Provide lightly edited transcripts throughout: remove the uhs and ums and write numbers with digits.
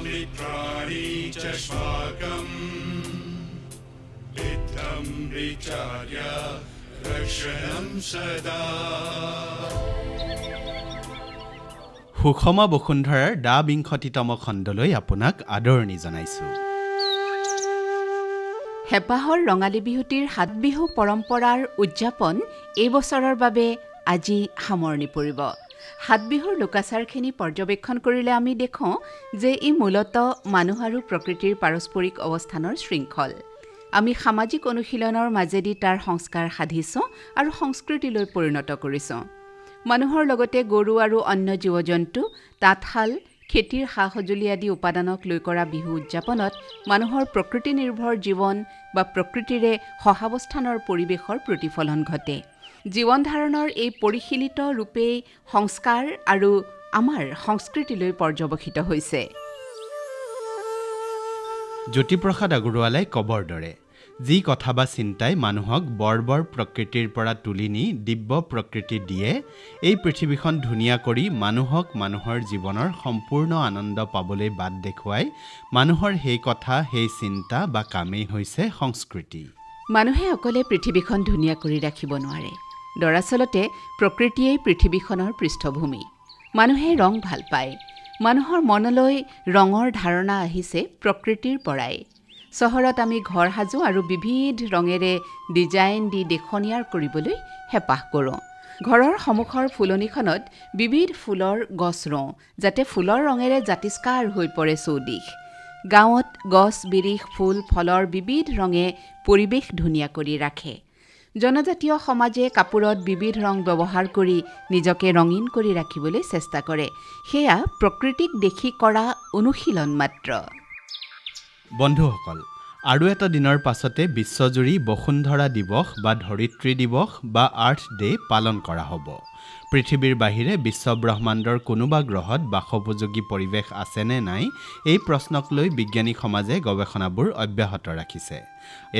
मित्राणि च श्वाकम् इत्थं विचार्य रक्षणं सदा। সুষমা বসুন্ধৰাৰ ২২তম খণ্ডলৈ আপোনাক আদৰণি জনাইছোঁ। হেপাহৰ ৰঙালী বিহুটিৰ সাত বিহু পৰম্পৰাৰ উদযাপন এই বছৰৰ বাবে আজি সামৰণি পৰিব। সাত বিহুৰ লোকাচাৰখিনি পৰ্যবেক্ষণ কৰিলে আমি দেখোঁ যে ই মূলতঃ মানুহ আৰু প্ৰকৃতিৰ পাৰস্পৰিক অৱস্থানৰ শৃংখল। আমি সামাজিক অনুশীলনৰ মাজেদি তাৰ সংস্কাৰ সাধিছোঁ আৰু সংস্কৃতিলৈ পৰিণত কৰিছোঁ। মানুহৰ লগতে গৰু আৰু অন্য জীৱ জন্তু, তাঁতশাল, খেতিৰ সা সঁজুলি আদি উপাদানক লৈ কৰা বিহু উদযাপনত মানুহৰ প্ৰকৃতি নিৰ্ভৰ জীৱন বা প্ৰকৃতিৰে সহাৱস্থানৰ পৰিৱেশৰ প্ৰতিফলন ঘটে। জীৱন ধাৰণৰ এই পৰিশীলিত ৰূপেই সংস্কাৰ আৰু আমাৰ সংস্কৃতিলৈ পৰ্যবসিত হৈছে। জ্যোতিপ্ৰসাদ আগৰৱালাই কবৰ দৰে যি কথা বা চিন্তাই মানুহক বৰ্বৰ প্ৰকৃতিৰ পৰা তুলি নি দিব্য প্ৰকৃতি দিয়ে, এই পৃথিৱীখন ধুনীয়া কৰি মানুহক মানুহৰ জীৱনৰ সম্পূৰ্ণ আনন্দ পাবলৈ বাট দেখুৱাই মানুহৰ সেই কথা, সেই চিন্তা বা কামেই হৈছে সংস্কৃতি। মানুহে অকলে পৃথিৱীখন ধুনীয়া কৰি ৰাখিব নোৱাৰে। দৰাচলতে প্ৰকৃতিয়েই পৃথিৱীখনৰ পৃষ্ঠভূমি। মানুহে ৰং ভাল পায়। মানুহৰ মনলৈ ৰঙৰ ধাৰণা আহিছে প্ৰকৃতিৰ পৰাই। চহৰত আমি ঘৰ সাজোঁ আৰু বিবিধ ৰঙেৰে ডিজাইন দি দেখনীয়াৰ কৰিবলৈ হেঁপাহ কৰোঁ। ঘৰৰ সন্মুখৰ ফুলনিখনত বিবিধ ফুলৰ গছ ৰুওঁ, যাতে ফুলৰ ৰঙেৰে জাতিষ্কাৰ হৈ পৰে চৌদিশ। গাঁৱত গছ, বিৰিখ, ফুল, ফলৰ বিবিধ ৰঙে পৰিৱেশ ধুনীয়া কৰি ৰাখে। জনজাতীয় সমাজে কাপোৰত বিবিধ ৰং ব্যৱহাৰ কৰি নিজকে ৰঙীন কৰি ৰাখিবলৈ চেষ্টা কৰে। সেয়া প্ৰকৃতিক দেখি কৰা অনুশীলন মাত্ৰ। বন্ধুসকল, আৰু এটা দিনৰ পাছতে বিশ্বজুৰি বসুন্ধৰা দিৱস বা ধৰিত্ৰী দিৱস বা আৰ্থ ডে পালন কৰা হ'ব। পৃথিৱীৰ বাহিৰে বিশ্ব ব্ৰহ্মাণ্ডৰ কোনোবা গ্ৰহত বাসোপযোগী পৰিৱেশ আছেনে নাই, এই প্ৰশ্নক লৈ বিজ্ঞানী সমাজে গৱেষণাবোৰ অব্যাহত ৰাখিছে।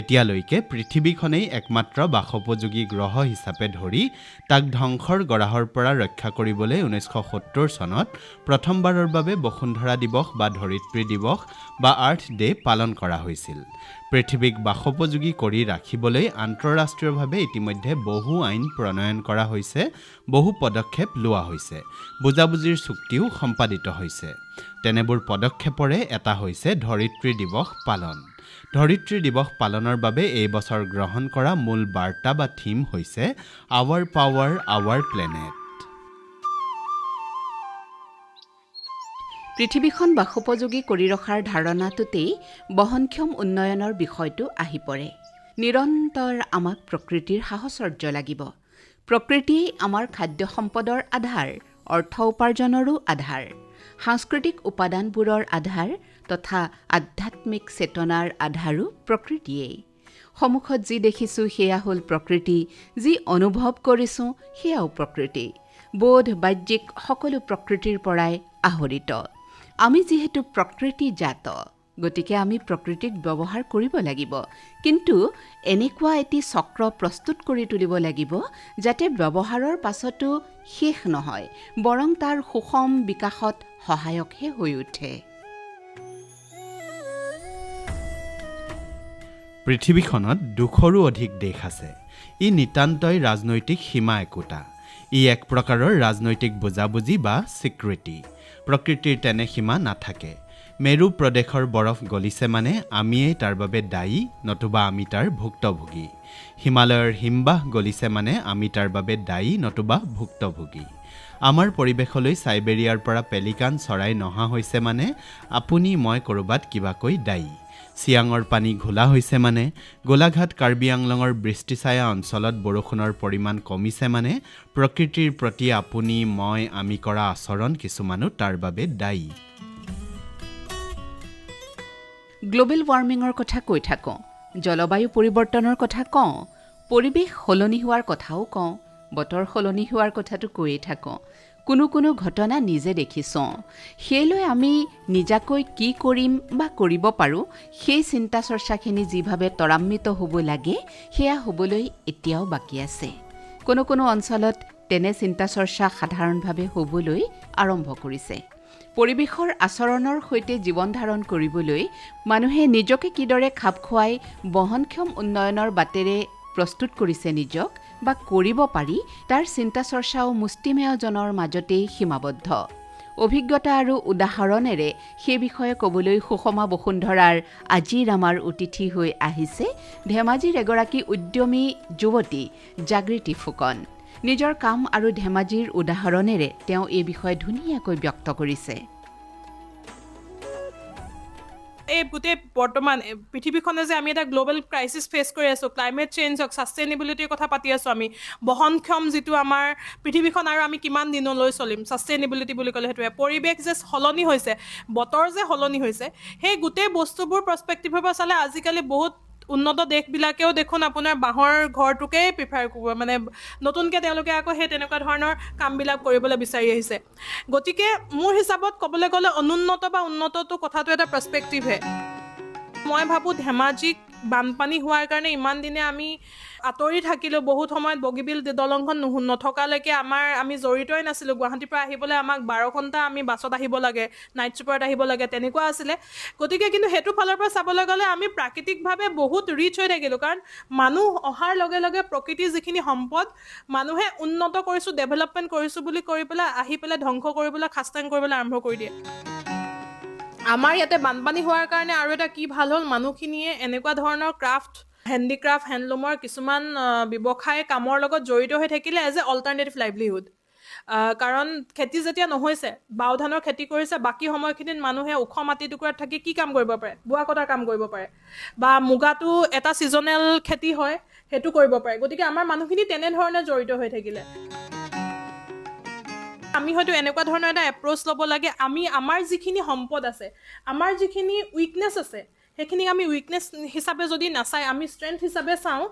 এতিয়ালৈকে পৃথিৱীখনেই একমাত্ৰ বাসোপযোগী গ্ৰহ হিচাপে ধৰি তাক ধ্বংসৰ গৰাহৰ পৰা ৰক্ষা কৰিবলৈ 1970 চনত প্ৰথমবাৰৰ বাবে বসুন্ধৰা দিৱস বা ধৰিত্ৰী দিৱস বা আৰ্থ ডে পালন কৰা হৈছিল। পৃথিৱীক বাসোপযোগী কৰি ৰাখিবলৈ আন্তঃৰাষ্ট্ৰীয়ভাৱে ইতিমধ্যে বহু আইন প্ৰণয়ন কৰা হৈছে, বহু পদক্ষেপ লোৱা হৈছে, বুজাবুজিৰ চুক্তিও সম্পাদিত হৈছে। তেনেবোৰ পদক্ষেপৰে এটা হৈছে ধৰিত্ৰী দিৱস পালন। ধৰিত্ৰী দিৱস পালনৰ বাবে এই বছৰ গ্ৰহণ কৰা মূল বাৰ্তা বা থিম হৈছে আৱাৰ পাৱাৰ আৱাৰ প্লেনেট। পৃথিৱীখন বাসোপযোগী কৰি ৰখাৰ ধাৰণাটোতেই বহনক্ষম উন্নয়নৰ বিষয়টো আহি পৰে। নিৰন্তৰ আমাক প্ৰকৃতিৰ সাহচৰ্য লাগিব। প্ৰকৃতিয়েই আমাৰ খাদ্য সম্পদৰ আধাৰ, অৰ্থ উপাৰ্জনৰো আধাৰ, সাংস্কৃতিক উপাদানবোৰৰ আধাৰ তথা আধ্যাত্মিক চেতনাৰ আধাৰো প্ৰকৃতিয়েই। সন্মুখত যি দেখিছোঁ সেয়া হ'ল প্ৰকৃতি, যি অনুভৱ কৰিছোঁ সেয়াও প্ৰকৃতি। বোধ, বাহ্যিক সকলো প্ৰকৃতিৰ পৰাই আহৰিত। আমি যিহেতু প্ৰকৃতিজাত, গতিকে আমি প্ৰকৃতিক ব্যৱহাৰ কৰিব লাগিব। কিন্তু এনেকুৱা এটি চক্ৰ প্ৰস্তুত কৰি তুলিব লাগিব যাতে ব্যৱহাৰৰ পাছতো শেষ নহয়, বৰং তাৰ সুষম বিকাশত সহায়কহে হৈ উঠে। পৃথিৱীখনত 200ৰো অধিক দেশ আছে। ই নিতান্তই ৰাজনৈতিক সীমা একোটা। ই এক প্ৰকাৰৰ ৰাজনৈতিক বুজাবুজি বা স্বীকৃতি। প্ৰকৃতিৰ তেনে সীমা নাথাকে। মেৰু প্ৰদেশৰ বৰফ গলিছে মানে আমিয়েই তাৰ বাবে দায়ী, নতুবা আমি তাৰ ভুক্তভোগী। হিমালয়ৰ হিমবাহ গলিছে মানে আমি তাৰ বাবে দায়ী, নতুবা ভুক্তভোগী। আমাৰ পৰিৱেশলৈ চাইবেৰিয়াৰ পৰা পেলিকান চৰাই নহা হৈছে মানে আপুনি মই ক'ৰবাত কিবাকৈ দায়ী। চিয়াঙৰ পানী ঘোলা হৈছে মানে, গোলাঘাট কাৰ্বি আংলঙৰ বৃষ্টিছায়া অঞ্চলত বৰষুণৰ পৰিমাণ কমিছে মানে প্ৰকৃতিৰ প্ৰতি আপুনি মই আমি কৰা আচৰণ কিছুমানো তাৰ বাবে দায়ী। গ্ল'বেল ৱাৰ্মিঙৰ কথা কৈ থাকোঁ, জলবায়ু পৰিৱৰ্তনৰ কথা কওঁ, পৰিৱেশ সলনি হোৱাৰ কথাও কওঁ, বতৰ সলনি হোৱাৰ কথাটো কৈয়ে থাকোঁ। কোনো কোনো ঘটনা নিজে দেখিছোঁ। সেইলৈ আমি নিজাকৈ কি কৰিম বা কৰিব পাৰোঁ সেই চিন্তা চৰ্চাখিনি যিভাৱে ত্বৰান্বিত হ'ব লাগে সেয়া হ'বলৈ এতিয়াও বাকী আছে। কোনো কোনো অঞ্চলত তেনে চিন্তা চৰ্চা সাধাৰণভাৱে হ'বলৈ আৰম্ভ কৰিছে। পৰিৱেশৰ আচৰণৰ সৈতে জীৱন ধাৰণ কৰিবলৈ মানুহে নিজকে কিদৰে খাপ খুৱাই বহনক্ষম উন্নয়নৰ বাটেৰে প্ৰস্তুত কৰিছে নিজক বা কৰিব পাৰি তাৰ চিন্তা চৰ্চাও মুষ্টিমেয়জনৰ মাজতেই সীমাবদ্ধ। অভিজ্ঞতা আৰু উদাহৰণেৰে সেই বিষয়ে ক'বলৈ সুষমা বসুন্ধৰাৰ আজিৰ আমাৰ অতিথি হৈ আহিছে ধেমাজিৰ এগৰাকী উদ্যমী যুৱতী জাগৃতি ফুকন। নিজৰ কাম আৰু ধেমাজিৰ উদাহৰণেৰে তেওঁ এই বিষয়ে ধুনীয়াকৈ ব্যক্ত কৰিছে। এই গোটেই বৰ্তমান পৃথিৱীখনে যে আমি এটা গ্ল'বেল ক্ৰাইচিছ ফেচ কৰি আছোঁ, ক্লাইমেট চেঞ্জ হওক, ছাষ্টেইনেবিলিটিৰ কথা পাতি আছোঁ আমি, বহনক্ষম যিটো আমাৰ পৃথিৱীখন আৰু আমি কিমান দিনলৈ চলিম, ছাষ্টেইনেবিলিটি বুলি ক'লে সেইটোৱে। পৰিৱেশ যে সলনি হৈছে, বতৰ যে সলনি হৈছে, সেই গোটেই বস্তুবোৰ পাৰ্চপেক্টিভৰ পৰা চালে আজিকালি বহুত উন্নত দেশবিলাকেও দেখোন আপোনাৰ বাঁহৰ ঘৰটোকেই প্ৰিফাৰ কৰিব, মানে নতুনকৈ তেওঁলোকে আকৌ সেই তেনেকুৱা ধৰণৰ কামবিলাক কৰিবলৈ বিচাৰি আহিছে। গতিকে মোৰ হিচাপত ক'বলৈ গ'লে অনুন্নত বা উন্নতটো কথাটো এটা পাৰ্চপেক্টিভহে। মই ভাবোঁ ধেমাজিক বানপানী হোৱাৰ কাৰণে ইমান দিনে আমি আঁতৰি থাকিলোঁ। বহুত সময়ত বগীবিল দলংখন নথকালৈকে আমি জড়িতই নাছিলোঁ। গুৱাহাটীৰ পৰা আহিবলৈ আমাক 12 ঘণ্টা আমি বাছত আহিব লাগে, নাইট ছুপাৰত আহিব লাগে, তেনেকুৱা আছিলে। গতিকে কিন্তু সেইটো ফালৰ পৰা চাবলৈ গ'লে আমি প্ৰাকৃতিকভাৱে বহুত ৰিচ হৈ থাকিলোঁ। কাৰণ মানুহ অহাৰ লগে লগে প্ৰকৃতিৰ যিখিনি সম্পদ মানুহে উন্নত কৰিছোঁ, ডেভেলপমেণ্ট কৰিছোঁ বুলি কৰি পেলাই আহি পেলাই ধ্বংস কৰিবলৈ, খাস্তাং কৰিবলৈ আৰম্ভ কৰি দিয়ে। আমাৰ ইয়াতে বানপানী হোৱাৰ কাৰণে আৰু এটা কি ভাল হ'ল, মানুহখিনিয়ে এনেকুৱা ধৰণৰ ক্ৰাফ্ট, হেণ্ডিক্ৰাফ্ট, হেণ্ডলুমৰ কিছুমান ব্যৱসায় কামৰ লগত জড়িত হৈ থাকিলে এজ এ অল্টাৰনেটিভ লাইভলিহুড। কাৰণ খেতি যেতিয়া নহৈছে, বাও ধানৰ খেতি কৰিছে, বাকী সময়খিনিত মানুহে ওখ মাটি টুকুৰাত থাকি কি কাম কৰিব পাৰে? বোৱা কটাৰ কাম কৰিব পাৰে, বা মুগাটো এটা ছিজনেল খেতি হয়, সেইটো কৰিব পাৰে। গতিকে আমাৰ মানুহখিনি তেনেধৰণে জড়িত হৈ থাকিলে। আমি হয়তো এনেকুৱা ধৰণৰ এটা এপ্ৰ'চ ল'ব লাগে, আমাৰ যিখিনি সম্পদ আছে, আমাৰ যিখিনি উইকনেছ আছে, সেইখিনিক আমি উইকনেছ হিচাপে যদি নাচাই আমি ষ্ট্ৰেংথ হিচাপে চাওঁ,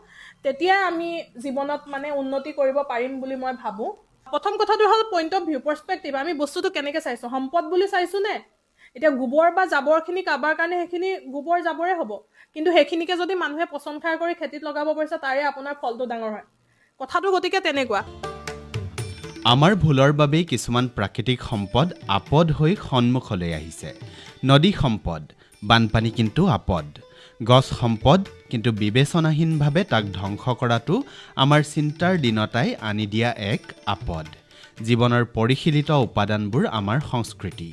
তেতিয়া আমি জীৱনত মানে উন্নতি কৰিব পাৰিম বুলি মই ভাবোঁ। প্ৰথম কথাটো হ'ল পইণ্ট অফ ভিউ, পাৰ্চপেক্টিভ। আমি বস্তুটো কেনেকৈ চাইছোঁ, সম্পদ বুলি চাইছোঁ নে? এতিয়া গোবৰ বা জাবৰখিনি কাৰোবাৰ কাৰণে সেইখিনি গোবৰ জাবৰে হ'ব, কিন্তু সেইখিনিকে যদি মানুহে পচন সাৰ কৰি খেতিত লগাব পাৰিছে, তাৰে আপোনাৰ ফলটো ডাঙৰ হয়। কথাটো গতিকে তেনেকুৱা। আমাৰ ভুলৰ বাবেই কিছুমান প্ৰাকৃতিক সম্পদ আপদ হৈ সন্মুখলৈ আহিছে। নদী সম্পদ, বানপানী কিন্তু আপদ। গছ সম্পদ, কিন্তু বিবেচনাহীনভাৱে তাক ধ্বংস কৰাটো আমাৰ চিন্তাৰ দিনতাই আনি দিয়া এক আপদ। জীৱনৰ পৰিশীলিত উপাদানবোৰ আমাৰ সংস্কৃতি,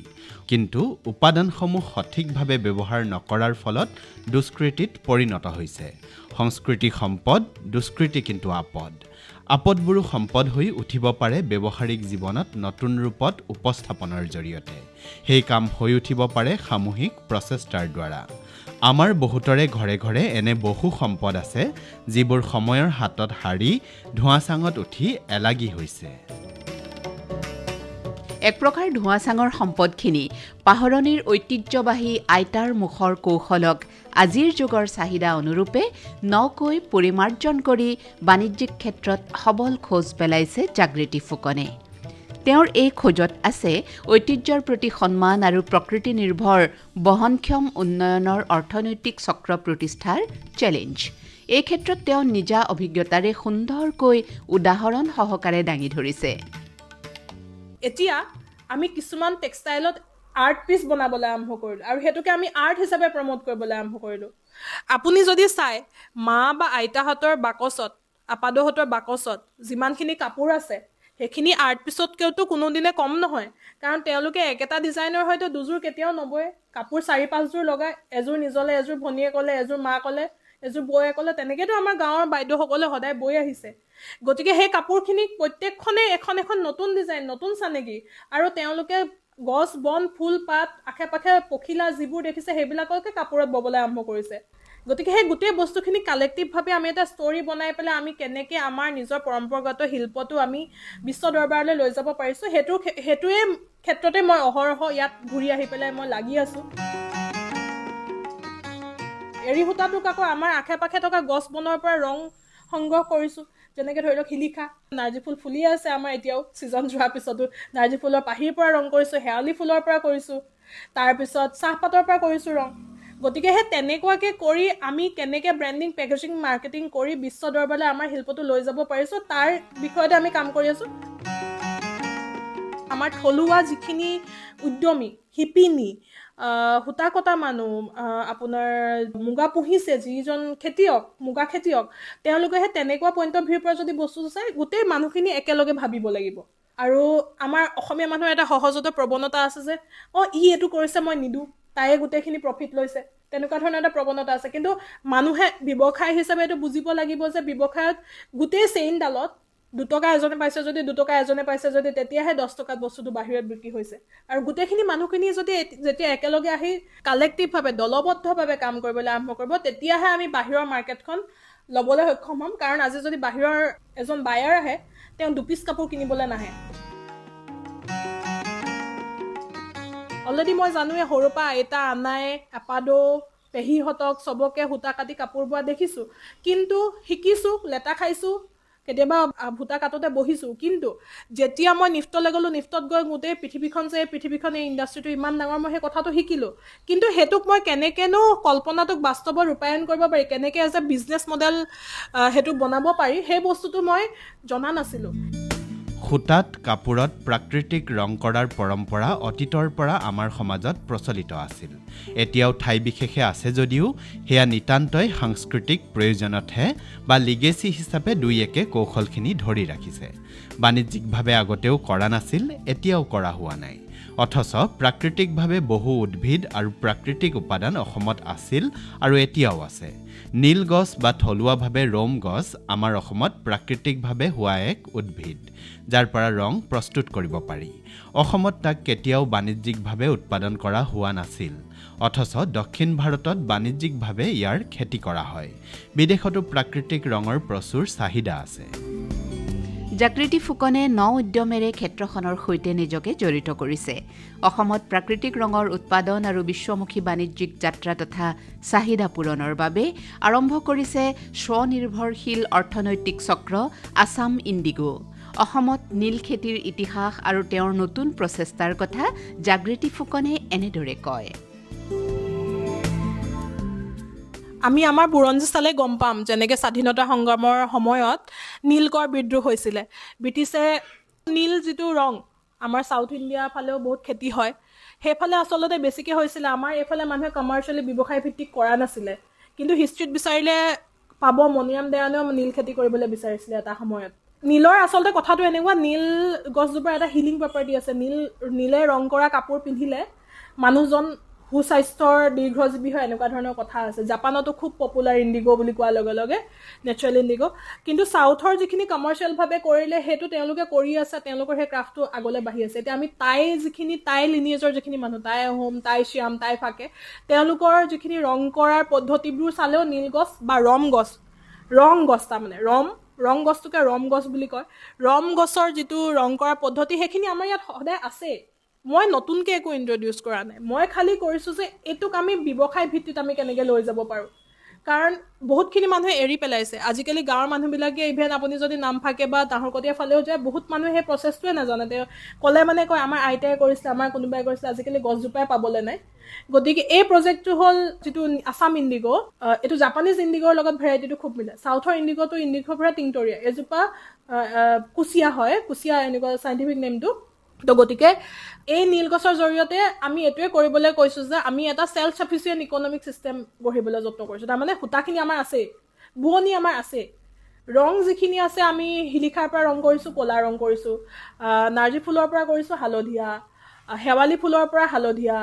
কিন্তু উপাদানসমূহ সঠিকভাৱে ব্যৱহাৰ নকৰাৰ ফলত দুষ্কৃতিত পৰিণত হৈছে। সংস্কৃতি সম্পদ, দুষ্কৃতি কিন্তু আপদ। আপদবোৰো সম্পদ হৈ উঠিব পাৰে ব্যৱহাৰিক জীৱনত নতুন ৰূপত উপস্থাপনৰ জৰিয়তে। সেই কাম হৈ উঠিব পাৰে সামূহিক প্ৰচেষ্টাৰ দ্বাৰা। আমাৰ বহুতৰে ঘৰে ঘৰে এনে বহু সম্পদ আছে যিবোৰ সময়ৰ হাতত হাৰি ধোঁৱাচাঙত উঠি এলাগী হৈছে। এক প্ৰকাৰ ধোঁৱাচাঙৰ সম্পদখিনি পাহৰণিৰ ঐতিহ্যবাহী আইতাৰ মুখৰ কৌশলক আজিৰ যুগৰ চাহিদা অনুৰূপে নকৈ পৰিমাৰ্জন কৰি বাণিজ্যিক ক্ষেত্ৰত সবল খোজ পেলাইছে জাগৃতি ফুকনে। তেওঁৰ এই খোজত আছে ঐতিহ্যৰ প্ৰতি সন্মান আৰু প্ৰকৃতি নিৰ্ভৰ বহনক্ষম উন্নয়নৰ অৰ্থনৈতিক চক্ৰ প্ৰতিষ্ঠাৰ চেলেঞ্জ। এই ক্ষেত্ৰত তেওঁ নিজা অভিজ্ঞতাৰে সুন্দৰকৈ উদাহৰণ সহকাৰে দাঙি ধৰিছে। এতিয়া আমি কিছুমান টেক্সটাইলত আৰ্ট পিচ বনাবলৈ আৰম্ভ কৰিলোঁ, আৰু সেইটোকে আমি আৰ্ট হিচাপে প্ৰমোট কৰিবলৈ আৰম্ভ কৰিলোঁ। আপুনি যদি চাই, মা বা আইতাহঁতৰ বাকচত, আপাদহঁতৰ বাকচত যিমানখিনি কাপোৰ আছে, সেইখিনি আৰ্ট পিচতকৈতো কোনোদিনে কম নহয়। কাৰণ তেওঁলোকে একেটা ডিজাইনৰ হয়তো দুযোৰ কেতিয়াও নবয়ে, কাপোৰ 4-5 যোৰ লগাই, এযোৰ নিজলে, এযোৰ ভনীয়ে ক'লে, এযোৰ মা ক'লে, এযোৰ বৌয়ে ক'লে, তেনেকৈতো আমাৰ গাঁৱৰ বাইদেউসকলে সদায় বৈ আহিছে। গতিকে সেই কাপোৰখিনি প্ৰত্যেকখনেই এখন এখন নতুন ডিজাইন, নতুন চানেকি, আৰু তেওঁলোকে গছ বন ফুল পাত আশে পাশে পখিলা যিবোৰ দেখিছে সেইবিলাককে কাপোৰত ববলৈ আৰম্ভ কৰিছে। গতিকে সেই গোটেই বস্তুখিনি কালেক্টিভভাৱে আমি এটা ষ্টৰী বনাই পেলাই আমি কেনেকৈ আমাৰ নিজৰ পৰম্পৰাগত শিল্পটো আমি বিশ্ব দৰবাৰলৈ লৈ যাব পাৰিছোঁ, সেইটোৱে ক্ষেত্ৰতে মই অহৰহ ইয়াত ঘূৰি আহি পেলাই মই লাগি আছোঁ। এৰী সূতাটোক আকৌ আমাৰ আশে পাশে থকা গছ বনৰ পৰা ৰং সংগ্ৰহ কৰিছোঁ, যেনেকৈ ধৰি লওক শিলিখা, নাৰ্জী ফুল ফুলি আছে আমাৰ এতিয়াও ছিজন যোৱাৰ পিছতো। নাৰ্জী ফুলৰ পাহিৰ পৰা ৰং কৰিছোঁ, শেৱালি ফুলৰ পৰা কৰিছোঁ, তাৰপিছত চাহপাতৰ পৰা কৰিছোঁ ৰং। গতিকে সেই তেনেকুৱাকৈ কৰি আমি কেনেকৈ ব্ৰেণ্ডিং, পেকেজিং, মাৰ্কেটিং কৰি বিশ্ব দৰবাৰলৈ আমাৰ শিল্পটো লৈ যাব পাৰিছোঁ, তাৰ বিষয়তে আমি কাম কৰি আছোঁ। আমাৰ থলুৱা যিখিনি উদ্যমী, শিপিনী, সূতা কটা মানুহ, আপোনাৰ মুগা পুহিছে যিজন খেতিয়ক, মুগা খেতিয়ক, তেওঁলোকে সেই তেনেকুৱা পইণ্ট অফ ভিউৰ পৰা যদি বস্তুটো চাই, গোটেই মানুহখিনি একেলগে ভাবিব লাগিব। আৰু আমাৰ অসমীয়া মানুহৰ এটা সহজতে প্ৰৱণতা আছে যে এইটো কৰিছে মই নিদিওঁ, তায়ে গোটেইখিনি প্ৰফিট লৈছে, তেনেকুৱা ধৰণৰ এটা প্ৰৱণতা আছে। কিন্তু মানুহে ব্যৱসায় হিচাপে এইটো বুজিব লাগিব যে ব্যৱসায়ত গোটেই চেইনডালত 2 টকা এজনে পাইছে যদি 2 টকা এজনে পাইছে যদি তেতিয়াহে 10 টকাত বস্তুটো বাহিৰত বিক্ৰী হৈছে। আৰু গোটেইখিনি মানুহখিনি যদি যেতিয়া একেলগে আহি কালেক্টিভভাৱে, দলবদ্ধভাৱে কাম কৰিবলৈ আৰম্ভ কৰিব, তেতিয়াহে আমি বাহিৰৰ মাৰ্কেটখন ল'বলৈ সক্ষম হ'ম। কাৰণ আজি যদি বাহিৰৰ এজন বায়াৰ আহে, তেওঁ 2 পিচ কাপোৰ কিনিবলৈ নাহে। অলৰেডি মই জানোৱে, সৰুৰ পৰা আইতা, আনাই, আপাদৌ, পেহীহঁতক চবকে সূতা কাটি কাপোৰ বোৱা দেখিছোঁ। কিন্তু শিকিছোঁ, লেটা খাইছোঁ, কেতিয়াবা সূতা কাটোতে বহিছোঁ। কিন্তু যেতিয়া মই নিফ্টলৈ গ'লোঁ, নিফ্টত গৈ গোটেই পৃথিৱীখন যে পৃথিৱীখন, এই ইণ্ডাষ্ট্ৰিটো ইমান ডাঙৰ, মই সেই কথাটো শিকিলোঁ। কিন্তু সেইটোক মই কেনেকৈনো কল্পনাটোক বাস্তৱত ৰূপায়ণ কৰিব পাৰি, কেনেকৈ এজ এ বিজনেছ মডেল সেইটো বনাব পাৰি, সেই বস্তুটো মই জনা নাছিলোঁ। সূতাত, কাপোৰত প্ৰাকৃতিক ৰং কৰাৰ পৰম্পৰা অতীতৰ পৰা আমাৰ সমাজত প্ৰচলিত আছিল। এতিয়াও ঠাই বিশেষে আছে যদিও সেয়া নিতান্তই সাংস্কৃতিক প্ৰয়োজনতহে বা লিগেচি হিচাপে দুই একে কৌশলখিনি ধৰি ৰাখিছে। বাণিজ্যিকভাৱে আগতেও কৰা নাছিল, এতিয়াও কৰা হোৱা নাই। অথচ প্ৰাকৃতিকভাৱে বহু উদ্ভিদ আৰু প্ৰাকৃতিক উপাদান অসমত আছিল আৰু এতিয়াও আছে। নীল গছ বা থলুৱাভাৱে ৰোম গছ আমাৰ অসমত প্ৰাকৃতিকভাৱে হোৱা এক উদ্ভিদ, যাৰ পৰা ৰং প্ৰস্তুত কৰিব পাৰি। অসমত তাক কেতিয়াও বাণিজ্যিকভাৱে উৎপাদন কৰা হোৱা নাছিল। অথচ দক্ষিণ ভাৰতত বাণিজ্যিকভাৱে ইয়াৰ খেতি কৰা হয়। বিদেশতো প্ৰাকৃতিক ৰঙৰ প্ৰচুৰ চাহিদা আছে। জাগৃতি ফুকনে ন উদ্যমেৰে ক্ষেত্ৰখনৰ সৈতে নিজকে জড়িত কৰিছে। অসমত প্ৰাকৃতিক ৰঙৰ উৎপাদন আৰু বিশ্বমুখী বাণিজ্যিক যাত্ৰা তথা চাহিদা পূৰণৰ বাবে আৰম্ভ কৰিছে স্বনিৰ্ভৰশীল অৰ্থনৈতিক চক্ৰ আছাম ইণ্ডিগো। অসমত নীল খেতিৰ ইতিহাস আৰু তেওঁৰ নতুন প্ৰচেষ্টাৰ কথা জাগৃতি ফুকনে এনেদৰে কয়। আমি আমাৰ বুৰঞ্জী চালে গম পাম, যেনেকৈ স্বাধীনতা সংগ্ৰামৰ সময়ত নীলকৰ বিদ্ৰোহ হৈছিলে। ব্ৰিটিছে নীল যিটো ৰং, আমাৰ চাউথ ইণ্ডিয়াৰ ফালেও বহুত খেতি হয়, সেইফালে আচলতে বেছিকৈ হৈছিলে। আমাৰ এইফালে মানুহে কমাৰ্চিয়েলি ব্যৱসায় ভিত্তিক কৰা নাছিলে। কিন্তু হিষ্ট্ৰীত বিচাৰিলে পাব, মণিৰাম দেৱানেও নীল খেতি কৰিবলৈ বিচাৰিছিলে এটা সময়ত। নীলৰ আচলতে কথাটো এনেকুৱা, নীল গছজোপাৰ এটা হিলিং প্ৰপাৰ্টি আছে। নীলে ৰং কৰা কাপোৰ পিন্ধিলে মানুহজন সুস্বাস্থ্যৰ, দীৰ্ঘজীৱী হয়, এনেকুৱা ধৰণৰ কথা আছে। জাপানতো খুব পপুলাৰ ইণ্ডিগো বুলি কোৱাৰ লগে লগে, নেচাৰেল ইণ্ডিগো। কিন্তু চাউথৰ যিখিনি কমাৰ্চিয়েলভাৱে কৰিলে সেইটো তেওঁলোকে কৰি আছে, তেওঁলোকৰ সেই ক্ৰাফ্টটো আগলৈ বাঢ়ি আছে। এতিয়া আমি টাই লিনিয়েজৰ যিখিনি মানুহ, টাই আহোম, টাই শ্যাম, টাই ফাকে, তেওঁলোকৰ যিখিনি ৰং কৰাৰ পদ্ধতিবোৰ চালেও নীল গছ বা ৰং গছ তাৰমানে ৰং গছটোকে ৰম গছ বুলি কয়। ৰম গছৰ যিটো ৰং কৰাৰ পদ্ধতি, সেইখিনি আমাৰ ইয়াত সদায় আছে। মই নতুনকৈ একো ইন্ট্ৰডিউচ কৰা নাই। মই খালি কৰিছোঁ যে এইটোক আমি ব্যৱসায় ভিত্তিত আমি কেনেকৈ লৈ যাব পাৰোঁ। কাৰণ বহুতখিনি মানুহে এৰি পেলাইছে। আজিকালি গাঁৱৰ মানুহবিলাকে ইভেন আপুনি যদি নামফাকে বা তাহৰকটীয়া ফালেও যায়, বহুত মানুহে সেই প্ৰচেছটোৱে নাজানে। তেওঁ ক'লে মানে কয় আমাৰ আইতাই কৰিছিলে, আমাৰ কোনোবাই কৰিছিলে, আজিকালি গছজোপাই পাবলৈ নাই। গতিকে এই প্ৰজেক্টটো হ'ল যিটো আছাম ইণ্ডিগো, এইটো জাপানিজ ইণ্ডিগোৰ লগত ভেৰাইটিটো খুব মিলে। চাউথৰ ইণ্ডিগোটো ইণ্ডিগো পৰা টিংটৰীয়া, এজোপা কুচিয়া হয়, কুচিয়া এনেকুৱা চাইণ্টিফিক নেমটো। তো গতিকে এই নীল গছৰ জৰিয়তে আমি এইটোৱে কৰিবলৈ কৈছোঁ যে আমি এটা ছেল্ফ চাফিচিয়েণ্ট ইকনমিক ছিষ্টেম গঢ়িবলৈ যত্ন কৰিছোঁ। তাৰমানে সূতাখিনি আমাৰ আছে, বোৱনি আমাৰ আছে, ৰং যিখিনি আছে, আমি শিলিখাৰ পৰা ৰং কৰিছোঁ, ক'লা ৰং কৰিছোঁ, নাৰ্জী ফুলৰ পৰা কৰিছোঁ হালধীয়া, শেৱালি ফুলৰ পৰা হালধীয়া,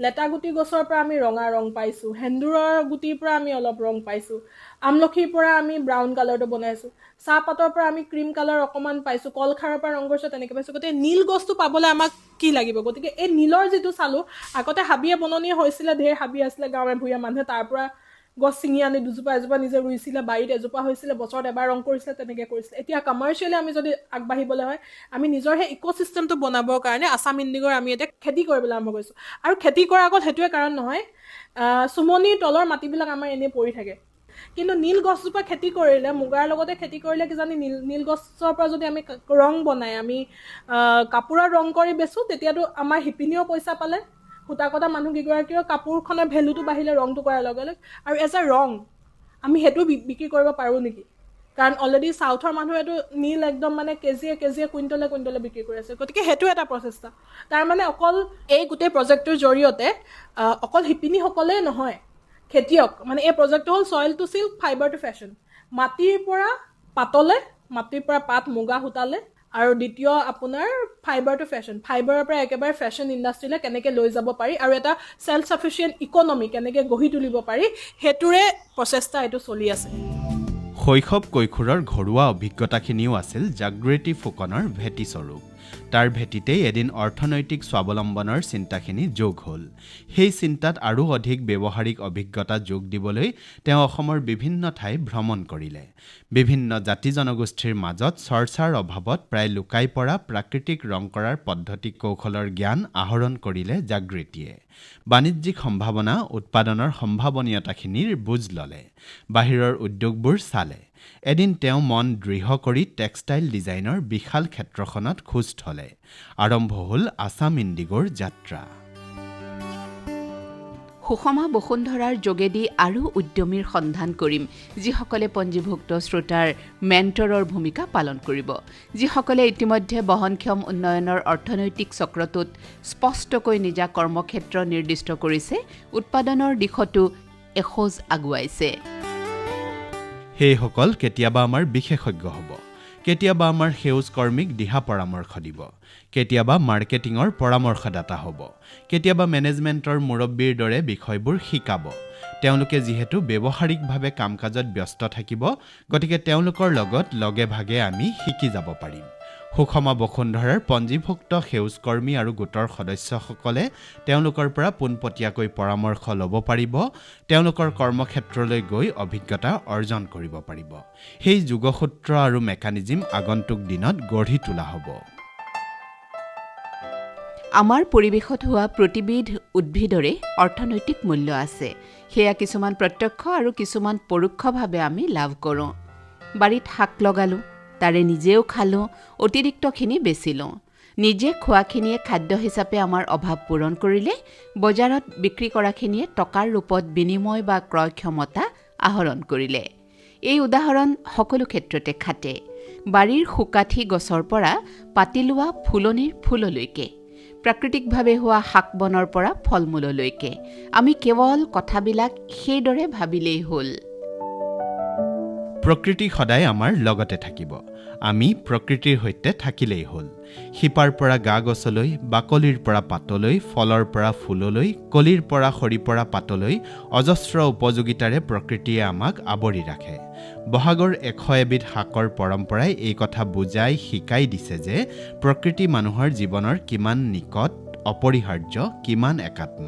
লেটা গুটি গছৰ পৰা আমি ৰঙা ৰং পাইছোঁ, সেন্দুৰৰ গুটিৰ পৰা আমি অলপ ৰং পাইছোঁ, আমলখিৰ পৰা আমি ব্ৰাউন কালাৰটো বনাইছোঁ, চাহপাতৰ পৰা আমি ক্ৰীম কালাৰ অকণমান পাইছোঁ, কলখাৰৰ পৰা ৰং কৰিছোঁ, তেনেকৈ পাইছোঁ। গতিকে নীল গছটো পাবলৈ আমাক কি লাগিব? গতিকে এই নীলৰ যিটো চালোঁ, আগতে হাবিয়ে বননিয়ে হৈছিলে, ঢেৰ হাবি আছিলে গাঁৱে ভূঞে, মানুহে তাৰ পৰা গছ ছিঙি আনি দুজোপা এজোপা নিজে ৰুইছিলে, বাৰীত এজোপা হৈছিলে, বছৰত এবাৰ ৰং কৰিছিলে, তেনেকৈ কৰিছিলে। এতিয়া কমাৰ্চিয়েলি আমি যদি আগবাঢ়িবলৈ হয়, আমি নিজৰ সেই ইক'চিষ্টেমটো বনাবৰ কাৰণে আছাম ইণ্ডিগোৰ আমি এতিয়া খেতি কৰিবলৈ আৰম্ভ কৰিছোঁ। আৰু খেতি কৰাৰ আগত সেইটোৱে কাৰণ নহয়, চুমনিৰ তলৰ মাটিবিলাক আমাৰ এনেই পৰি থাকে। কিন্তু নীল গছজোপা খেতি কৰিলে, মুগাৰ লগতে খেতি কৰিলে কিজানি নীল গছৰ পৰা যদি আমি ৰং বনাই আমি কাপোৰৰ ৰং কৰি বেচোঁ, তেতিয়াতো আমাৰ শিপিনীও পইচা পালে, সূতা কটা মানুহকেইগৰাকীও কাপোৰখনৰ ভেলুটো বাঢ়িলে ৰংটো কৰাৰ লগে লগে। আৰু এজ এ ৰং আমি সেইটো বিক্ৰী কৰিব পাৰোঁ নেকি? কাৰণ অলৰেডি চাউথৰ মানুহেতো নীল একদম মানে কেজিয়ে কুইণ্টলে বিক্ৰী কৰি আছে। গতিকে সেইটো এটা প্ৰচেষ্টা। তাৰ মানে অকল এই গোটেই প্ৰজেক্টটোৰ জৰিয়তে অকল শিপিনীসকলেই নহয়, খেতিয়ক, মানে এই প্ৰজেক্টটো হ'ল soil to silk, fibre to fashion. মাটিৰ পৰা পাতলে, মাটিৰ পৰা পাত মুগা সূতালে, আৰু দ্বিতীয় আপোনাৰ ফাইবাৰ টু ফেশ্বন, ফাইবাৰৰ পৰা একেবাৰে ফেশ্বন ইণ্ডাষ্ট্ৰীলৈ কেনেকৈ লৈ যাব পাৰি আৰু এটা ছেল্ফ ছাফিচিয়েণ্ট ইকনমি কেনেকৈ গঢ়ি তুলিব পাৰি, সেইটোৰে প্ৰচেষ্টা এইটো চলি আছে। শৈশৱ কৈশোৰৰ ঘৰুৱা অভিজ্ঞতাখিনিও আছিল জাগৃতি ফুকনৰ ভেটিস্বৰূপ। তাৰ ভেটিতেই এদিন অৰ্থনৈতিক স্বাৱলম্বনৰ চিন্তাখিনি যোগ হ'ল। সেই চিন্তাত আৰু অধিক ব্যৱহাৰিক অভিজ্ঞতা যোগ দিবলৈ তেওঁ অসমৰ বিভিন্ন ঠাই ভ্ৰমণ কৰিলে। বিভিন্ন জাতি জনগোষ্ঠীৰ মাজত চৰ্চাৰ অভাৱত প্ৰায় লুকাই পৰা প্ৰাকৃতিক ৰং কৰাৰ পদ্ধতি কৌশলৰ জ্ঞান আহৰণ কৰিলে জাগৃতিয়ে। বাণিজ্যিক সম্ভাৱনা, উৎপাদনৰ সম্ভাৱনীয়তাখিনিৰ বুজ ল'লে, বাহিৰৰ উদ্যোগবোৰ চালে। এদিন তেওঁ মন দৃঢ় কৰি টেক্সটাইল ডিজাইনৰ বিশাল ক্ষেত্ৰখনত খোজ থলে। আৰম্ভ হ'ল আছাম ইণ্ডিগোৰ যাত্ৰা। সুষমা বসুন্ধৰাৰ যোগেদি আৰু উদ্যমীৰ সন্ধান কৰিম, যিসকলে পঞ্জীভুক্ত শ্ৰোতাৰ মেণ্টৰৰ ভূমিকা পালন কৰিব, যিসকলে ইতিমধ্যে বহনক্ষম উন্নয়নৰ অৰ্থনৈতিক চক্ৰটোত স্পষ্টকৈ নিজা কৰ্মক্ষেত্ৰ নিৰ্দিষ্ট কৰিছে, উৎপাদনৰ দিশতো এখোজ আগুৱাইছে। সেইসকল কেতিয়াবা আমাৰ বিশেষজ্ঞ হ'ব, কেতিয়াবা আমাৰ সেউজ কৰ্মীক দিহা পৰামৰ্শ দিব, কেতিয়াবা মাৰ্কেটিঙৰ পৰামৰ্শদাতা হ'ব, কেতিয়াবা মেনেজমেণ্টৰ মুৰব্বীৰ দৰে বিষয়বোৰ শিকাব। তেওঁলোকে যিহেতু ব্যৱহাৰিকভাৱে কাম কাজত ব্যস্ত থাকিব, গতিকে তেওঁলোকৰ লগত লগে ভাগে আমি শিকি যাব পাৰিম। সুষমা বসুন্ধৰাৰ পঞ্জীভুক্ত সেউজ কৰ্মী আৰু গোটৰ সদস্যসকলে তেওঁলোকৰ পৰা পোনপটীয়াকৈ পৰামৰ্শ ল'ব পাৰিব, তেওঁলোকৰ কৰ্মক্ষেত্ৰলৈ গৈ অভিজ্ঞতা অৰ্জন কৰিব পাৰিব। সেই যোগসূত্ৰ আৰু মেকানিজিম আগন্তুক দিনত গঢ়ি তোলা হ'ব। আমাৰ পৰিৱেশত হোৱা প্ৰতিবিধ উদ্ভিদৰে অৰ্থনৈতিক মূল্য আছে। সেয়া কিছুমান প্ৰত্যক্ষ আৰু কিছুমান পৰোক্ষভাৱে আমি লাভ কৰোঁ। বাৰীত শাক লগালোঁ, তাৰে নিজেও খালোঁ, অতিৰিক্তখিনি বেচিলোঁ। নিজে খোৱাখিনিয়ে খাদ্য হিচাপে আমাৰ অভাৱ পূৰণ কৰিলে, বজাৰত বিক্ৰী কৰাখিনিয়ে টকাৰ ৰূপত বিনিময় বা ক্ৰয় ক্ষমতা আহৰণ কৰিলে। এই উদাহৰণ সকলো ক্ষেত্ৰতে খাটে। বাৰীৰ সুকাঠি গছৰ পৰা পাতি লোৱা ফুলনিৰ ফুললৈকে, প্ৰাকৃতিকভাৱে হোৱা শাক বনৰ পৰা ফল মূললৈকে আমি কেৱল কথাবিলাক সেইদৰে ভাবিলেই হ'ল। প্ৰকৃতি সদায় আমাৰ লগতে থাকিব, আমি প্ৰকৃতিৰ সৈতে থাকিলেই হ'ল। শিপাৰ পৰা গা গছলৈ, বাকলিৰ পৰা পাতলৈ, ফলৰ পৰা ফুললৈ, কলিৰ পৰা সৰি পৰা পাতলৈ অজস্ৰ উপযোগিতাৰে প্ৰকৃতিয়ে আমাক আৱৰি ৰাখে। বহাগৰ 100 এবিধ শাকৰ পৰম্পৰাই এই কথা বুজাই শিকাই দিছে যে প্ৰকৃতি মানুহৰ জীৱনৰ কিমান নিকট, অপৰিহাৰ্য, কিমান একাত্ম।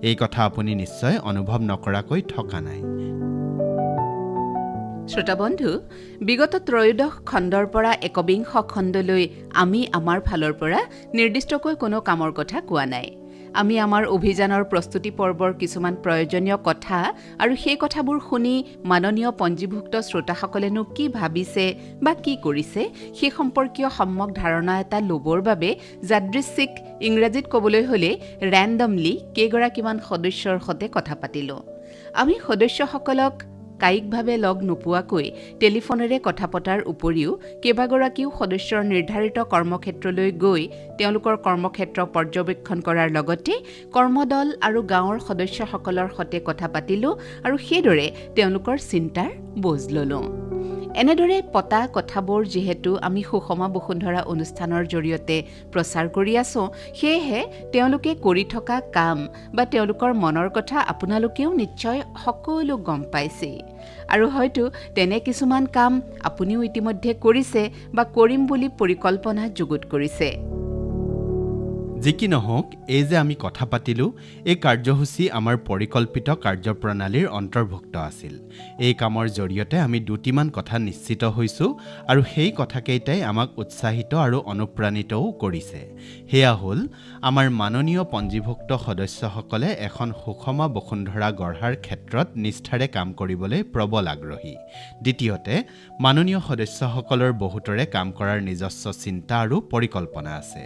এই কথা আপুনি নিশ্চয় অনুভৱ নকৰাকৈ থকা নাই। শ্ৰোতাবন্ধু, বিগত ত্ৰয়োদশ খণ্ডৰ পৰা একবিংশ খণ্ডলৈ আমি আমাৰ ফালৰ পৰা নিৰ্দিষ্টকৈ কোনো কামৰ কথা কোৱা নাই। আমি আমাৰ অভিযানৰ প্ৰস্তুতি পৰ্বৰ কিছুমান প্ৰয়োজনীয় কথা আৰু সেই কথাবোৰ শুনি মাননীয় পঞ্জীভুক্ত শ্ৰোতাসকলেনো কি ভাবিছে বা কি কৰিছে সেই সম্পৰ্কীয় সম্যক ধাৰণা এটা ল'বৰ বাবে যাদৃচ্ছিক, ইংৰাজীত ক'বলৈ হ'লে ৰেণ্ডমলি কেইগৰাকীমান সদস্যৰ সৈতে কথা পাতিলোঁ। আমি সদস্যসকলক কায়িকভাৱে লগ নোপোৱাকৈ টেলিফোনেৰে কথা পতাৰ উপৰিও কেইবাগৰাকীও সদস্যৰ নিৰ্ধাৰিত কৰ্মক্ষেত্ৰলৈ গৈ তেওঁলোকৰ কৰ্মক্ষেত্ৰ পৰ্যবেক্ষণ কৰাৰ লগতে কৰ্মদল আৰু গাঁৱৰ সদস্যসকলৰ সৈতে কথা পাতিলোঁ আৰু সেইদৰে তেওঁলোকৰ চিন্তাৰ বোজ ল'লোঁ। এনেদৰে পতা কথাবোৰ যিহেতু আমি সুষমা বসুন্ধৰা অনুষ্ঠানৰ জৰিয়তে প্ৰচাৰ কৰি আছোঁ, সেয়েহে তেওঁলোকে কৰি থকা কাম বা তেওঁলোকৰ মনৰ কথা আপোনালোকেও নিশ্চয় সকলো গম পাইছে। আৰু হয়তো তেনে কিছুমান কাম আপুনিও ইতিমধ্যে কৰিছে বা কৰিম বুলি পৰিকল্পনা যুগুত কৰিছে। যি কি নহওক, এই যে আমি কথা পাতিলোঁ, এই কাৰ্যসূচী আমাৰ পৰিকল্পিত কাৰ্যপ্ৰণালীৰ অন্তৰ্ভুক্ত আছিল। এই কামৰ জৰিয়তে আমি দুটিমান কথা নিশ্চিত হৈছোঁ আৰু সেই কথাকেইটাই আমাক উৎসাহিত আৰু অনুপ্ৰাণিতও কৰিছে। সেয়া হ'ল, আমাৰ মাননীয় পঞ্জীভুক্ত সদস্যসকলে এখন সুষম বসুন্ধৰা গঢ়াৰ ক্ষেত্ৰত নিষ্ঠাৰে কাম কৰিবলৈ প্ৰবল আগ্ৰহী। দ্বিতীয়তে, মাননীয় সদস্যসকলৰ বহুতৰে কাম কৰাৰ নিজস্ব চিন্তা আৰু পৰিকল্পনা আছে।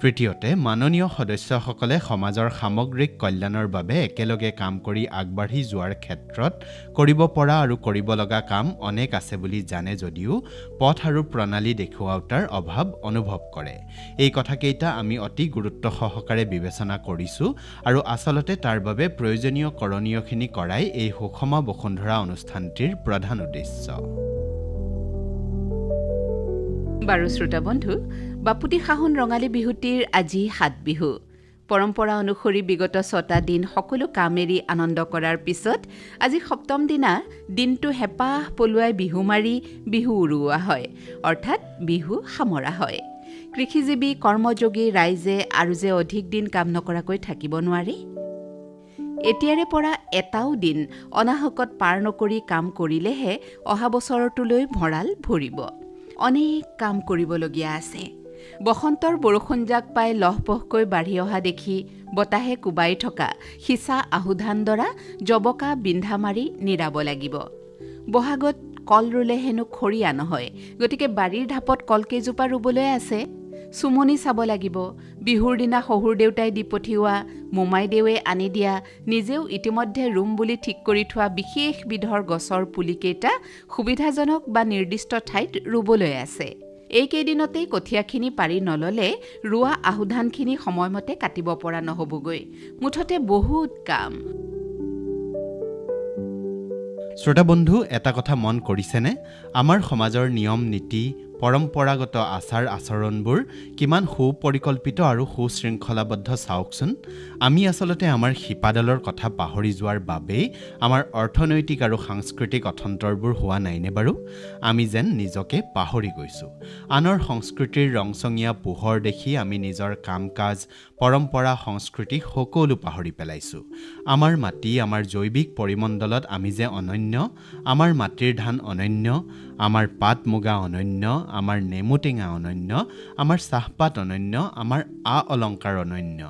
তৃতীয়তে, মাননীয় সদস্যসকলে সমাজৰ সামগ্ৰিক কল্যাণৰ বাবে একেলগে কাম কৰি আগবাঢ়ি যোৱাৰ ক্ষেত্ৰত কৰিব পৰা আৰু কৰিব লগা কাম অনেক আছে বুলি জানে যদিও পথ আৰু প্ৰণালী দেখুৱাওঁতাৰ অভাৱ অনুভৱ কৰে। এই কথাকেইটা আমি অতি গুৰুত্ব সহকাৰে বিবেচনা কৰিছোঁ আৰু আচলতে তাৰ বাবে প্ৰয়োজনীয় কৰণীয়খিনি কৰাই এই সুষম বসুন্ধৰা অনুষ্ঠানটিৰ প্ৰধান উদ্দেশ্য। বাৰু শ্ৰোতা বন্ধু, বাপুতি সাহোন ৰঙালী বিহুটিৰ আজি 7 বিহু। পৰম্পৰা অনুসৰি বিগত 6টা দিন সকলো কাম এৰি আনন্দ কৰাৰ পিছত আজি 7ম দিনা দিনটো হেঁপাহ পলুৱাই বিহু মাৰি বিহু উৰুওৱা হয়, অৰ্থাৎ বিহু সামৰা হয়। কৃষিজীৱী কৰ্মযোগী ৰাইজে আৰু যে অধিক দিন কাম নকৰাকৈ থাকিব নোৱাৰে। এতিয়াৰে পৰা এটাও দিন অনাহকত পাৰ নকৰি কাম কৰিলেহে অহা বছৰটোলৈ ভঁৰাল ভৰিব। অনেক কাম কৰিবলগীয়া আছে। বসন্তৰ বৰষুণজাক পাই লহপহকৈ বাঢ়ি অহা দেখি বতাহে কোবাই থকা সিঁচা আহুধান দৰা জবকা বিন্ধা মাৰি নিৰাব লাগিব। বহাগত কল ৰুলে হেনো খৰিয়া নহয়, গতিকে বাৰীৰ ঢাপত কলকেইজোপা ৰুবলৈ আছে। চুমনি চাব লাগিব। বিহুৰ দিনা শহুৰ দেউতাই দি পঠিওৱা, মোমাই দেৱে আনি দিয়া, নিজেও ইতিমধ্যে ৰুম বুলি ঠিক কৰি থোৱা বিশেষ বিধৰ গছৰ পুলিকেইটা সুবিধাজনক বা নিৰ্দিষ্ট ঠাইত ৰুবলৈ আছে। এইকেইদিনতেই কঠীয়াখিনি পাৰি নললে ৰোৱা আহুধানখিনি সময়মতে কাটিব পৰা নহ'বগৈ। মুঠতে বহুত কাম। শ্ৰোতা বন্ধু, এটা কথা মন কৰিছেনে? আমাৰ সমাজৰ নিয়ম নীতি, পৰম্পৰাগত আচাৰ আচৰণবোৰ কিমান সুপৰিকল্পিত আৰু সুশৃংখলাবদ্ধ চাওকচোন। আমি আচলতে আমাৰ শিপাডালৰ কথা পাহৰি যোৱাৰ বাবেই আমাৰ অৰ্থনৈতিক আৰু সাংস্কৃতিক অথন্তৰবোৰ হোৱা নাইনে বাৰু? আমি যেন নিজকে পাহৰি গৈছোঁ। আনৰ সংস্কৃতিৰ ৰংচঙীয়া পোহৰ দেখি আমি নিজৰ কাম কাজ, পৰম্পৰা, সংস্কৃতি সকলো পাহৰি পেলাইছোঁ। আমাৰ মাটি, আমাৰ জৈৱিক পৰিমণ্ডলত আমি যে অনন্য, আমাৰ মাটিৰ ধান অনন্য, আমাৰ পাট মুগা অনন্য, আমাৰ নেমুটেঙা অনন্য, আমাৰ চাহপাত অনন্য, আমাৰ অলংকাৰ অনন্য,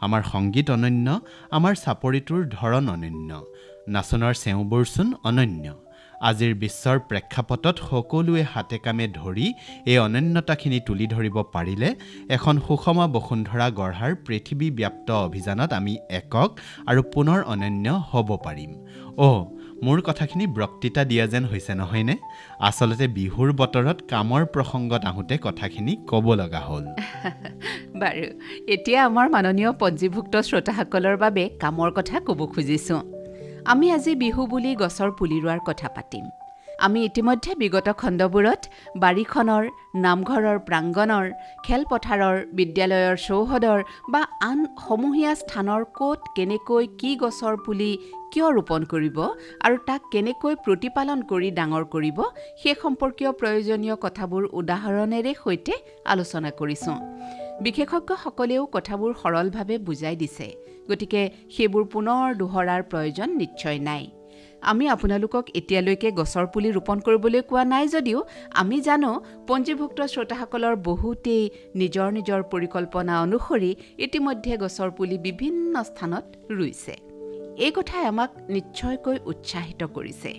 আমাৰ সংগীত অনন্য, আমাৰ চাপৰিটোৰ ধৰণ অনন্য, নাচনৰ চেওঁবোৰচোন অনন্য। আজিৰ বিশ্বৰ প্ৰেক্ষাপটত সকলোৱে হাতে কামে ধৰি এই অনন্যতাখিনি তুলি ধৰিব পাৰিলে এখন সুষম বসুন্ধৰা গঢ়াৰ পৃথিৱীব্যাপ্ত অভিযানত আমি একক আৰু পুনৰ অনন্য হ'ব পাৰিম। মোৰ কথাখিনি বক্তৃতা দিয়া যেন হৈছে নহয়নে? আচলতে বিহুৰ বতৰত কামৰ প্ৰসংগত আহোঁতে কথাখিনি ক'ব লগা হ'ল। বাৰু, এতিয়া আমাৰ মাননীয় পঞ্জীভুক্ত শ্ৰোতাসকলৰ বাবে কামৰ কথা ক'ব খুজিছোঁ। আমি আজি বিহু বুলি গছৰ পুলি ৰোৱাৰ কথা পাতিম। আমি ইতিমধ্যে বিগত খণ্ডবোৰত বাৰীখনৰ, নামঘৰৰ প্ৰাংগণৰ, খেলপথাৰৰ, বিদ্যালয়ৰ চৌহদৰ বা আন সমূহীয়া স্থানৰ ক'ত কেনেকৈ কি গছৰ পুলি কিয় ৰোপণ কৰিব আৰু তাক কেনেকৈ প্ৰতিপালন কৰি ডাঙৰ কৰিব সেই সম্পৰ্কীয় প্ৰয়োজনীয় কথাবোৰ উদাহৰণেৰে সৈতে আলোচনা কৰিছোঁ। বিশেষজ্ঞসকলেও কথাবোৰ সৰলভাৱে বুজাই দিছে, গতিকে সেইবোৰ পুনৰ দোহৰাৰ প্ৰয়োজন নিশ্চয় নাই। আমি আপোনালোকক এতিয়ালৈকে গছৰ পুলি ৰোপণ কৰিবলৈ কোৱা নাই যদিও আমি জানো পঞ্জীভুক্ত শ্ৰোতাসকলৰ বহুতেই নিজৰ নিজৰ পৰিকল্পনা অনুসৰি ইতিমধ্যে গছৰ পুলি বিভিন্ন স্থানত ৰুইছে। এই কথাই আমাক নিশ্চয়কৈ উৎসাহিত কৰিছে।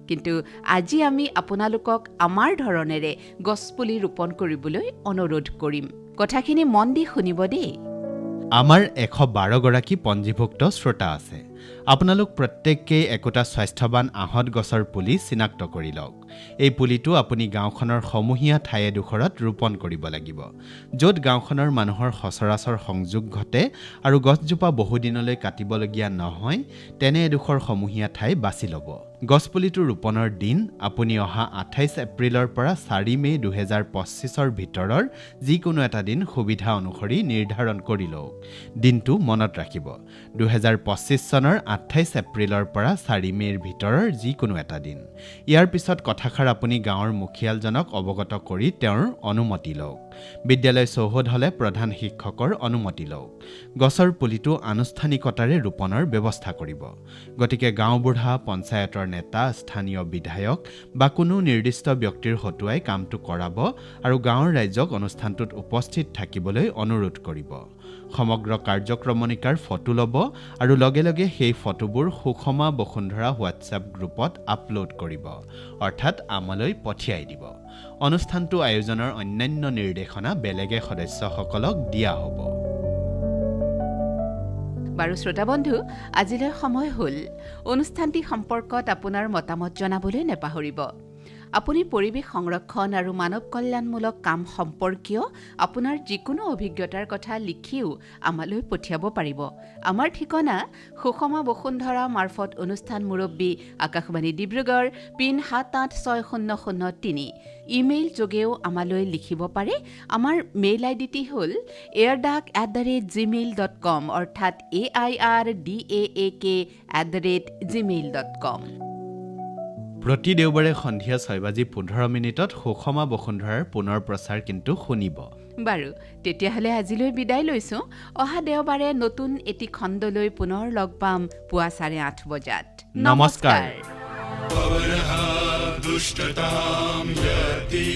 কিন্তু আজি আমি আপোনালোকক আমাৰ ধৰণেৰে গছপুলি ৰোপণ কৰিবলৈ অনুৰোধ কৰিম। কথাখিনি মন দি শুনিব দেই। আমাৰ 112গৰাকী পঞ্জীভুক্ত শ্ৰোতা আছে। আপোনালোক প্ৰত্যেকেই একোটা স্বাস্থ্যৱান আহঁত গছৰ পুলি চিনাক্ত কৰি লওক। এই পুলিটো আপুনি গাঁওখনৰ সমূহীয়া ঠাই এডোখৰত ৰোপণ কৰিব লাগিব, য'ত গাঁওখনৰ মানুহৰ সচৰাচৰ সংযোগ ঘটে আৰু গছজোপা বহুদিনলৈ কাটিবলগীয়া নহয়, তেনে এডোখৰ সমূহীয়া ঠাই বাছি ল'ব। গছপুলিটো ৰোপণৰ দিন আপুনি অহা 28 এপ্ৰিলৰ পৰা 4 মে 2025ৰ ভিতৰৰ যিকোনো এটা দিন সুবিধা অনুসৰি নিৰ্ধাৰণ কৰি লওক। দিনটো মনত ৰাখিব, 2025 চনৰ 28 এপ্ৰিলৰ পৰা 4 মে'ৰ ভিতৰৰ যিকোনো এটা দিন। ইয়াৰ পিছত কথা কথাষাৰ আপুনি গাঁৱৰ মুখিয়ালজনক অৱগত কৰি তেওঁৰ অনুমতি লওক। বিদ্যালয় চৌহদ হ'লে প্ৰধান শিক্ষকৰ অনুমতি লওক। গছৰ পুলিটো আনুষ্ঠানিকতাৰে ৰোপণৰ ব্যৱস্থা কৰিব। গতিকে গাঁওবুঢ়া, পঞ্চায়তৰ নেতা, স্থানীয় বিধায়ক বা কোনো নিৰ্দিষ্ট ব্যক্তিৰ হতুৱাই কামটো কৰাব আৰু গাঁৱৰ ৰাইজক অনুষ্ঠানটোত উপস্থিত থাকিবলৈ অনুৰোধ কৰিব। সমগ্ৰ কাৰ্যক্ৰমণিকাৰ ফটো ল'ব আৰু লগে লগে সেই ফটোবোৰ সুষমা বসুন্ধৰা হোৱাটছএপ গ্ৰুপত আপলোড কৰিব, অৰ্থাৎ আমালৈ পঠিয়াই দিব। অনুষ্ঠানটো আয়োজনৰ অন্যান্য নিৰ্দেশনা বেলেগে সদস্যসকলক দিয়া হ'ব। বাৰু শ্ৰোতাবন্ধু, আজিলৈ সময় হ'ল। অনুষ্ঠানটি সম্পৰ্কত আপোনাৰ মতামত জনাবলৈ নেপাহৰিব। আপুনি পৰিৱেশ সংৰক্ষণ আৰু মানৱ কল্যাণমূলক কাম সম্পৰ্কীয় আপোনাৰ যিকোনো অভিজ্ঞতাৰ কথা লিখিও আমালৈ পঠিয়াব পাৰিব। আমাৰ ঠিকনা সুষমা বসুন্ধৰা মাৰফত অনুষ্ঠান মুৰব্বী, আকাশবাণী ডিব্ৰুগড়, পিন 786003। ইমেইল যোগেও আমালৈ লিখিব পাৰে। আমাৰ মেইল আইডিটি হ'ল airdak@gmail.com, অৰ্থাৎ AIRDAAK@gmail.com। প্ৰতি দেওবাৰে সন্ধিয়া 6:15 সুষমা বসুন্ধৰাৰ পুনৰ প্ৰচাৰ কিন্তু শুনিব। বাৰু তেতিয়াহ'লে আজিলৈ বিদায় লৈছোঁ। অহা দেওবাৰে নতুন এটি খণ্ডলৈ পুনৰ লগ পাম পুৱা 8:30 বজাত। নমস্কাৰ। पवनः दुष्टतां यति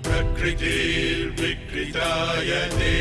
प्रकृतिर्विकृतायते